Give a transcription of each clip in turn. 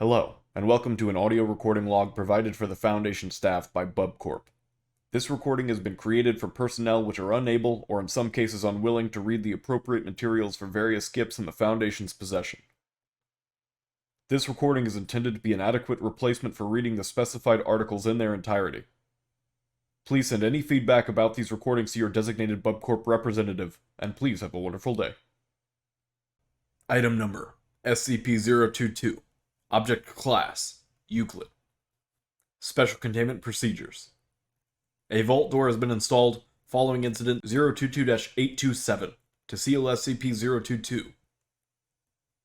Hello, and welcome to an audio recording log provided for the Foundation staff by BubCorp. This recording has been created for personnel which are unable, or in some cases unwilling, to read the appropriate materials for various skips in the Foundation's possession. This recording is intended to be an adequate replacement for reading the specified articles in their entirety. Please send any feedback about these recordings to your designated BubCorp representative, and please have a wonderful day. Item number: SCP-022. Object Class: Euclid. Special Containment Procedures. A vault door has been installed following Incident 022-827 to seal SCP-022.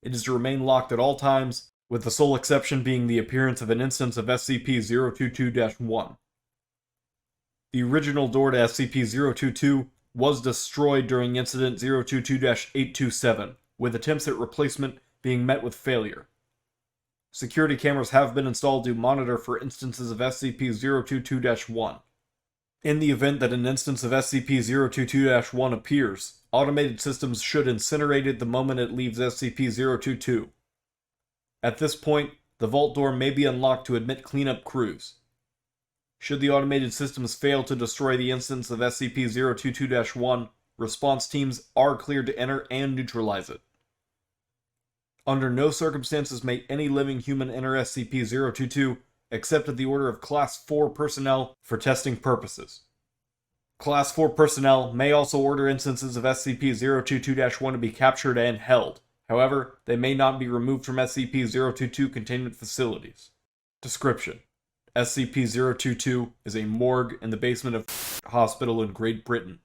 It is to remain locked at all times, with the sole exception being the appearance of an instance of SCP-022-1. The original door to SCP-022 was destroyed during Incident 022-827, with attempts at replacement being met with failure. Security cameras have been installed to monitor for instances of SCP-022-1. In the event that an instance of SCP-022-1 appears, automated systems should incinerate it the moment it leaves SCP-022. At this point, the vault door may be unlocked to admit cleanup crews. Should the automated systems fail to destroy the instance of SCP-022-1, response teams are cleared to enter and neutralize it. Under no circumstances may any living human enter SCP-022 except at the order of Class 4 personnel for testing purposes. Class 4 personnel may also order instances of SCP-022-1 to be captured and held. However, they may not be removed from SCP-022 containment facilities. Description: SCP-022 is a morgue in the basement of hospital in Great Britain.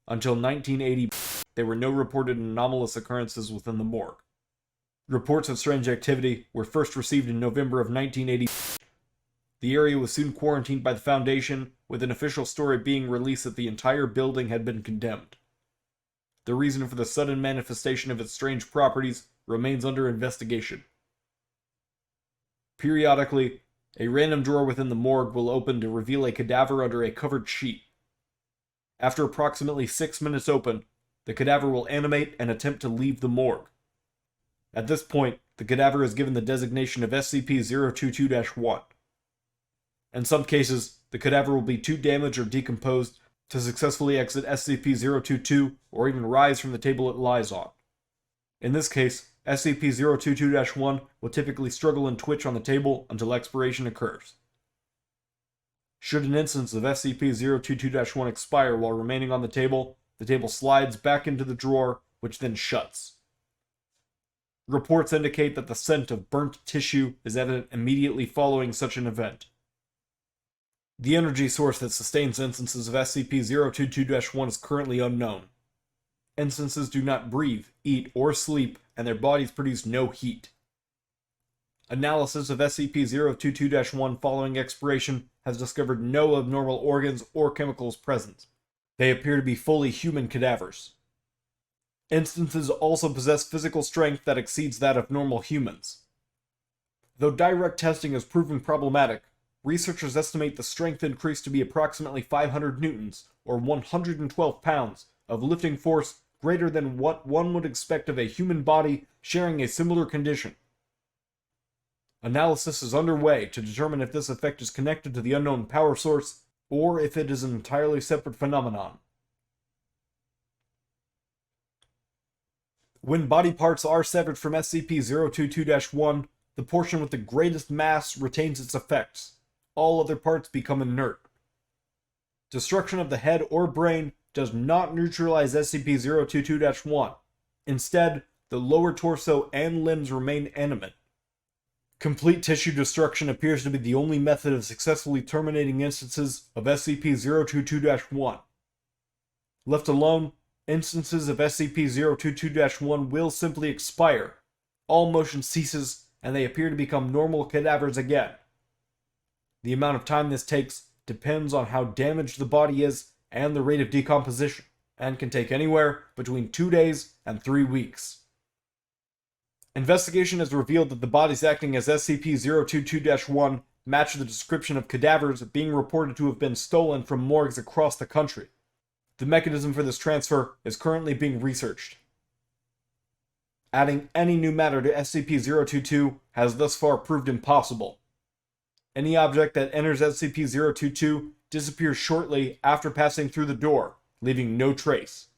Until 1980, there were no reported anomalous occurrences within the morgue. Reports of strange activity were first received in November of 1980. The area was soon quarantined by the Foundation, with an official story being released that the entire building had been condemned. The reason for the sudden manifestation of its strange properties remains under investigation. Periodically, a random drawer within the morgue will open to reveal a cadaver under a covered sheet. After approximately 6 minutes open, the cadaver will animate and attempt to leave the morgue. At this point, the cadaver is given the designation of SCP-022-1. In some cases, the cadaver will be too damaged or decomposed to successfully exit SCP-022 or even rise from the table it lies on. In this case, SCP-022-1 will typically struggle and twitch on the table until expiration occurs. Should an instance of SCP-022-1 expire while remaining on the table slides back into the drawer, which then shuts. Reports indicate that the scent of burnt tissue is evident immediately following such an event. The energy source that sustains instances of SCP-022-1 is currently unknown. Instances do not breathe, eat, or sleep, and their bodies produce no heat. Analysis of SCP-022-1 following expiration has discovered no abnormal organs or chemicals present. They appear to be fully human cadavers. Instances also possess physical strength that exceeds that of normal humans. Though direct testing has proven problematic, researchers estimate the strength increase to be approximately 500 newtons, or 112 pounds, of lifting force greater than what one would expect of a human body sharing a similar condition. Analysis is underway to determine if this effect is connected to the unknown power source, or if it is an entirely separate phenomenon. When body parts are severed from SCP-022-1, the portion with the greatest mass retains its effects. All other parts become inert. Destruction of the head or brain does not neutralize SCP-022-1. Instead, the lower torso and limbs remain animate. Complete tissue destruction appears to be the only method of successfully terminating instances of SCP-022-1. Left alone, instances of SCP-022-1 will simply expire. All motion ceases, and they appear to become normal cadavers again. The amount of time this takes depends on how damaged the body is and the rate of decomposition, and can take anywhere between 2 days and 3 weeks. Investigation has revealed that the bodies acting as SCP-022-1 match the description of cadavers being reported to have been stolen from morgues across the country. The mechanism for this transfer is currently being researched. Adding any new matter to SCP-022 has thus far proved impossible. Any object that enters SCP-022 disappears shortly after passing through the door, leaving no trace.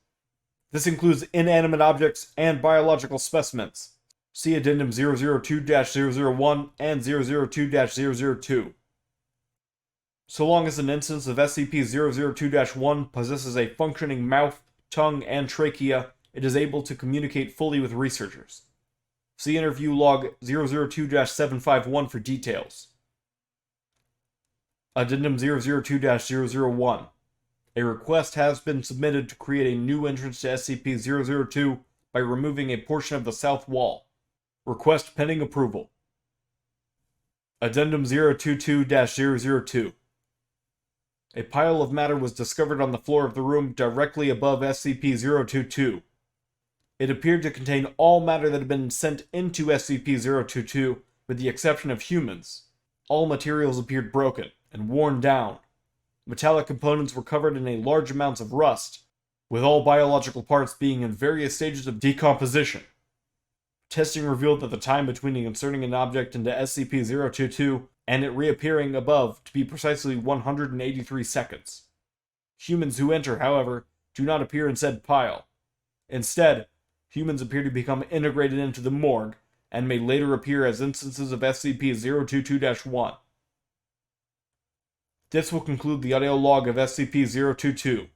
This includes inanimate objects and biological specimens. See Addendum 002-001 and 002-002. So long as an instance of SCP-002-1 possesses a functioning mouth, tongue, and trachea, it is able to communicate fully with researchers. See Interview Log 002-751 for details. Addendum 002-001. A request has been submitted to create a new entrance to SCP-002 by removing a portion of the south wall. Request pending approval. Addendum 022-002. A pile of matter was discovered on the floor of the room directly above SCP-022. It appeared to contain all matter that had been sent into SCP-022, with the exception of humans. All materials appeared broken and worn down. Metallic components were covered in large amounts of rust, with all biological parts being in various stages of decomposition. Testing revealed that the time between inserting an object into SCP-022 and it reappearing above to be precisely 183 seconds. Humans who enter, however, do not appear in said pile. Instead, humans appear to become integrated into the morgue and may later appear as instances of SCP-022-1. This will conclude the audio log of SCP-022.